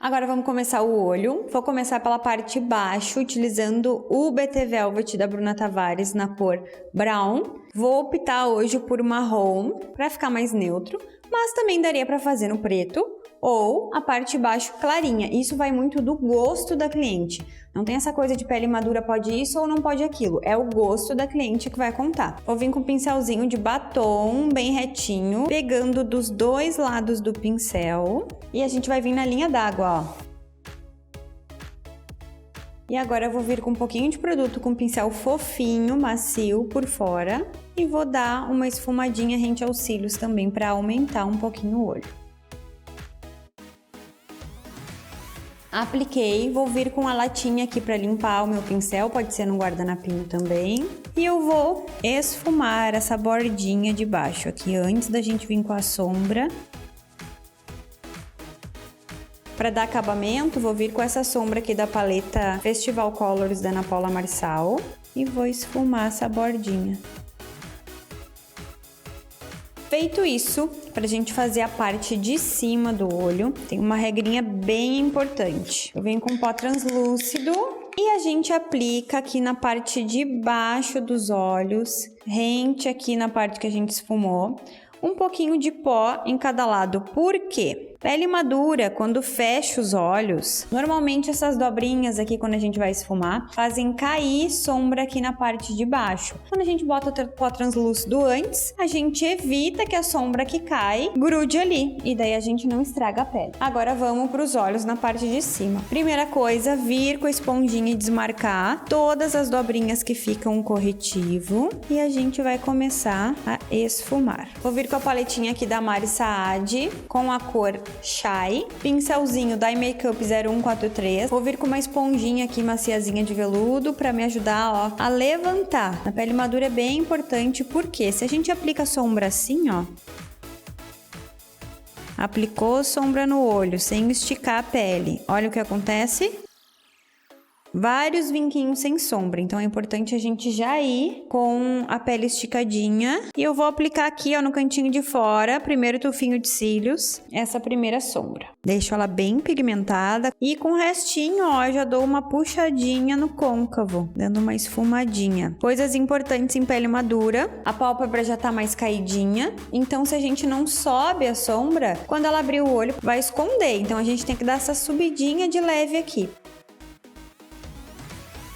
Agora vamos começar o olho. Vou começar pela parte de baixo, utilizando o BT Velvet da Bruna Tavares na cor brown. Vou optar hoje por marrom, para ficar mais neutro, mas também daria para fazer no preto ou a parte de baixo clarinha. Isso vai muito do gosto da cliente. Não tem essa coisa de pele madura pode isso ou não pode aquilo. É o gosto da cliente que vai contar. Vou vir com um pincelzinho de batom bem retinho, pegando dos dois lados do pincel. E a gente vai vir na linha d'água, ó. E agora eu vou vir com um pouquinho de produto com pincel fofinho, macio por fora. E vou dar uma esfumadinha rente aos cílios também para aumentar um pouquinho o olho. Apliquei, vou vir com a latinha aqui para limpar o meu pincel, pode ser no guardanapinho também. E eu vou esfumar essa bordinha de baixo aqui, antes da gente vir com a sombra. Para dar acabamento, vou vir com essa sombra aqui da paleta Festival Colors da Ana Paula Marçal. E vou esfumar essa bordinha. Feito isso, para a gente fazer a parte de cima do olho, tem uma regrinha bem importante. Eu venho com pó translúcido e a gente aplica aqui na parte de baixo dos olhos, rente aqui na parte que a gente esfumou, um pouquinho de pó em cada lado. Por quê? Pele madura, quando fecha os olhos, normalmente essas dobrinhas aqui, quando a gente vai esfumar, fazem cair sombra aqui na parte de baixo. Quando a gente bota o pó translúcido antes, a gente evita que a sombra que cai grude ali, e daí a gente não estraga a pele. Agora vamos para os olhos na parte de cima. Primeira coisa, vir com a esponjinha e desmarcar todas as dobrinhas que ficam corretivo, e a gente vai começar a esfumar. Vou vir com a paletinha aqui da Mari Saad, com a cor Shy, pincelzinho da Makeup 0143. Vou vir com uma esponjinha aqui maciazinha de veludo para me ajudar, ó, a levantar. Na pele madura é bem importante, porque se a gente aplica sombra assim, ó, aplicou sombra no olho sem esticar a pele, olha o que acontece. Vários vinquinhos sem sombra, então é importante a gente já ir com a pele esticadinha. E eu vou aplicar aqui, ó, no cantinho de fora, primeiro tufinho de cílios, essa primeira sombra. Deixo ela bem pigmentada e com o restinho, ó, já dou uma puxadinha no côncavo, dando uma esfumadinha. Coisas importantes em pele madura, a pálpebra já tá mais caidinha, então se a gente não sobe a sombra, quando ela abrir o olho vai esconder, então a gente tem que dar essa subidinha de leve aqui.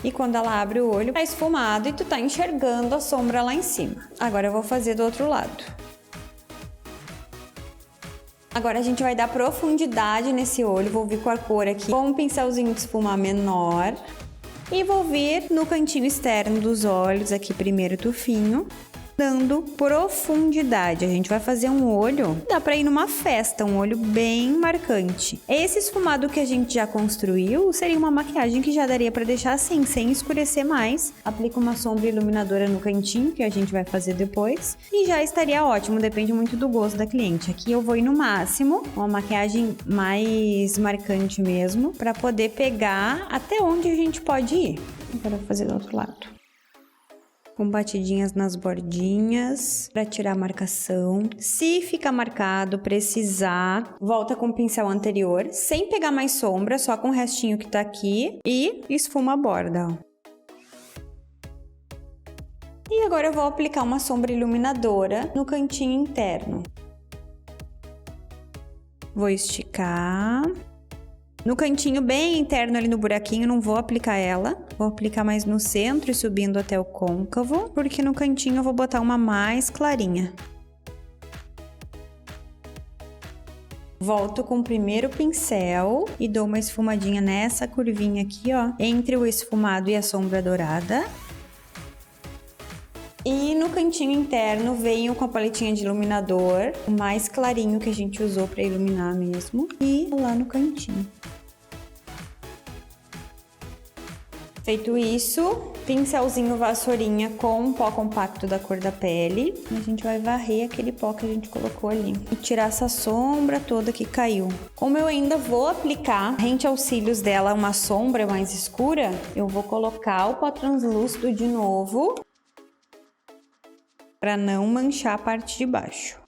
E quando ela abre o olho, tá esfumado e tu tá enxergando a sombra lá em cima. Agora eu vou fazer do outro lado. Agora a gente vai dar profundidade nesse olho. Vou vir com a cor aqui, com um pincelzinho de esfumar menor. E vou vir no cantinho externo dos olhos, aqui primeiro tufinho, dando profundidade. A gente vai fazer um olho, dá pra ir numa festa, um olho bem marcante. Esse esfumado que a gente já construiu seria uma maquiagem que já daria pra deixar assim, sem escurecer mais. Aplica uma sombra iluminadora no cantinho, que a gente vai fazer depois, e já estaria ótimo, depende muito do gosto da cliente. Aqui eu vou ir no máximo, uma maquiagem mais marcante mesmo, pra poder pegar até onde a gente pode ir. Agora eu vou fazer do outro lado. Com batidinhas nas bordinhas para tirar a marcação. Se ficar marcado, precisar, volta com o pincel anterior, sem pegar mais sombra, só com o restinho que tá aqui e esfuma a borda, ó. E agora eu vou aplicar uma sombra iluminadora no cantinho interno. Vou esticar. No cantinho bem interno ali no buraquinho, não vou aplicar ela. Vou aplicar mais no centro e subindo até o côncavo, porque no cantinho eu vou botar uma mais clarinha. Volto com o primeiro pincel e dou uma esfumadinha nessa curvinha aqui, ó, entre o esfumado e a sombra dourada. E no cantinho interno venho com a paletinha de iluminador, o mais clarinho que a gente usou para iluminar mesmo, e lá no cantinho. Feito isso, pincelzinho vassourinha com pó compacto da cor da pele. E a gente vai varrer aquele pó que a gente colocou ali. E tirar essa sombra toda que caiu. Como eu ainda vou aplicar rente aos cílios dela uma sombra mais escura, eu vou colocar o pó translúcido de novo, para não manchar a parte de baixo.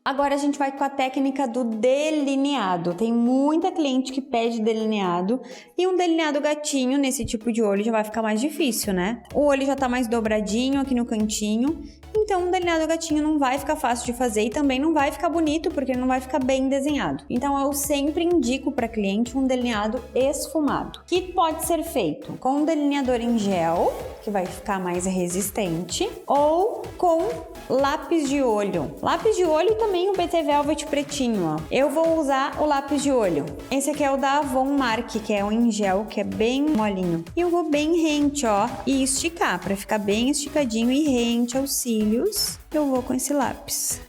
Agora a gente vai com a técnica do delineado. Tem muita cliente que pede delineado e um delineado gatinho nesse tipo de olho já vai ficar mais difícil, né? O olho já tá mais dobradinho aqui no cantinho, então um delineado gatinho não vai ficar fácil de fazer e também não vai ficar bonito porque não vai ficar bem desenhado. Então eu sempre indico para cliente um delineado esfumado, que pode ser feito com um delineador em gel, que vai ficar mais resistente, ou com lápis de olho. Lápis de olho e também o BT Velvet pretinho, ó. Eu vou usar o lápis de olho. Esse aqui é o da Avon Mark, que é um em gel, que é bem molinho. E eu vou bem rente, ó, e esticar, para ficar bem esticadinho e rente aos cílios. Eu vou com esse lápis.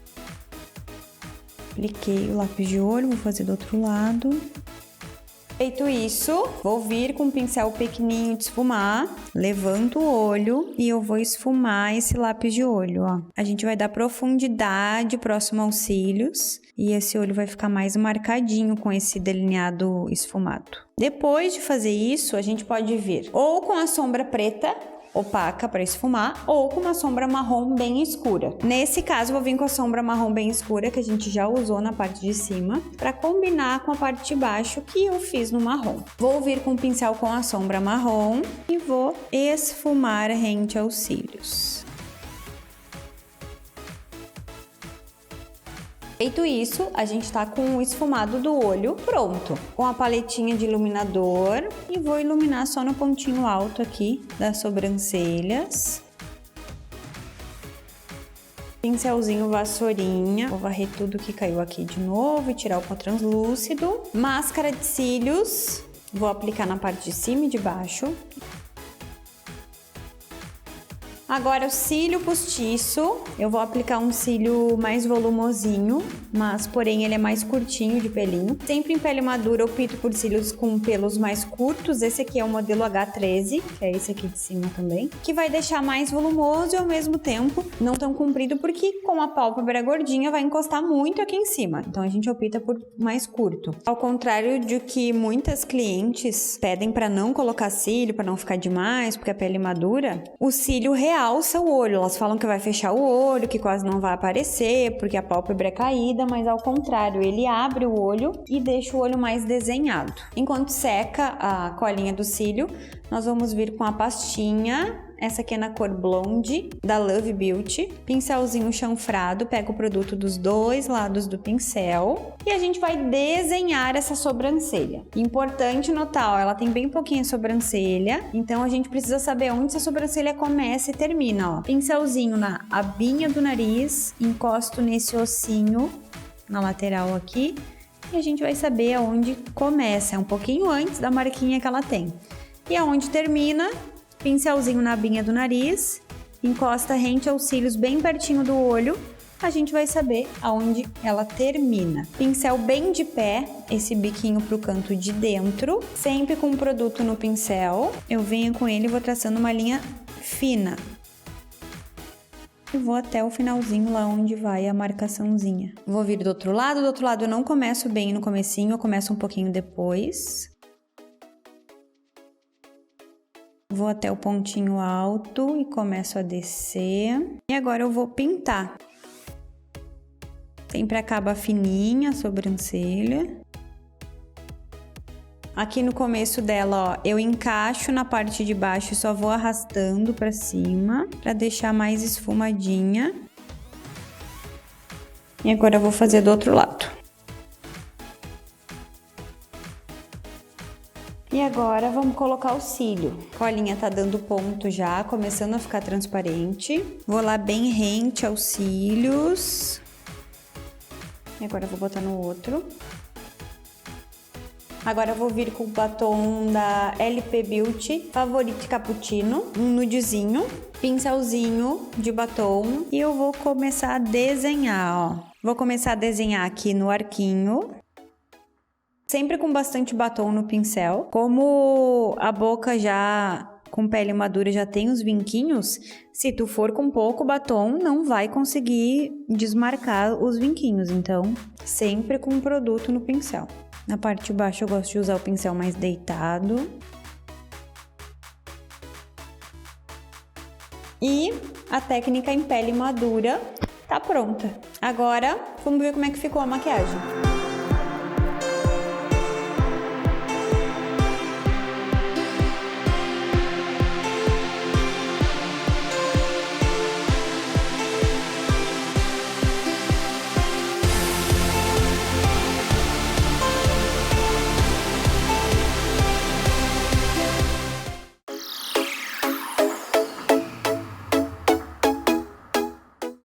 Apliquei o lápis de olho, vou fazer do outro lado. Feito isso, vou vir com um pincel pequenininho de esfumar, levanto o olho e eu vou esfumar esse lápis de olho, ó. A gente vai dar profundidade próximo aos cílios e esse olho vai ficar mais marcadinho com esse delineado esfumado. Depois de fazer isso, a gente pode vir ou com a sombra preta, opaca para esfumar, ou com uma sombra marrom bem escura. Nesse caso, vou vir com a sombra marrom bem escura, que a gente já usou na parte de cima, para combinar com a parte de baixo que eu fiz no marrom. Vou vir com o pincel com a sombra marrom e vou esfumar rente aos cílios. Feito isso, a gente tá com o esfumado do olho pronto. Com a paletinha de iluminador e vou iluminar só no pontinho alto aqui das sobrancelhas. Pincelzinho vassourinha, vou varrer tudo que caiu aqui de novo e tirar o pó translúcido. Máscara de cílios, vou aplicar na parte de cima e de baixo. Agora o cílio postiço, eu vou aplicar um cílio mais volumosinho, mas porém ele é mais curtinho de pelinho. Sempre em pele madura eu opto por cílios com pelos mais curtos, esse aqui é o modelo H13, que é esse aqui de cima também, que vai deixar mais volumoso e ao mesmo tempo não tão comprido, porque com a pálpebra gordinha vai encostar muito aqui em cima, então a gente opta por mais curto. Ao contrário de que muitas clientes pedem para não colocar cílio, para não ficar demais, porque a pele madura, o cílio realça o olho, elas falam que vai fechar o olho, que quase não vai aparecer, porque a pálpebra é caída, mas ao contrário, ele abre o olho e deixa o olho mais desenhado. Enquanto seca a colinha do cílio, nós vamos vir com a pastinha, essa aqui é na cor Blonde, da Love Beauty, pincelzinho chanfrado, pega o produto dos dois lados do pincel e a gente vai desenhar essa sobrancelha. Importante notar, ó, ela tem bem pouquinha sobrancelha, então a gente precisa saber onde essa sobrancelha começa e termina, ó. Pincelzinho na abinha do nariz, encosto nesse ossinho, na lateral aqui, e a gente vai saber aonde começa, é um pouquinho antes da marquinha que ela tem. E aonde termina, pincelzinho na abinha do nariz, encosta rente aos cílios bem pertinho do olho, a gente vai saber aonde ela termina. Pincel bem de pé, esse biquinho pro canto de dentro, sempre com o produto no pincel. Eu venho com ele e vou traçando uma linha fina. E vou até o finalzinho lá onde vai a marcaçãozinha. Vou vir do outro lado eu não começo bem no comecinho, eu começo um pouquinho depois. Vou até o pontinho alto e começo a descer. E agora eu vou pintar. Sempre acaba fininha a sobrancelha. Aqui no começo dela, ó, eu encaixo na parte de baixo e só vou arrastando pra cima, pra deixar mais esfumadinha. E agora eu vou fazer do outro lado. E agora vamos colocar o cílio. A colinha tá dando ponto já, começando a ficar transparente. Vou lá bem rente aos cílios. E agora eu vou botar no outro. Agora eu vou vir com o batom da LP Beauty Favorite Cappuccino, um nudezinho, pincelzinho de batom. E eu vou começar a desenhar, ó. Vou começar a desenhar aqui no arquinho. Sempre com bastante batom no pincel. Como a boca já com pele madura já tem os vinquinhos, se tu for com pouco batom, não vai conseguir desmarcar os vinquinhos. Então, sempre com produto no pincel. Na parte de baixo eu gosto de usar o pincel mais deitado. E a técnica em pele madura tá pronta. Agora, vamos ver como é que ficou a maquiagem.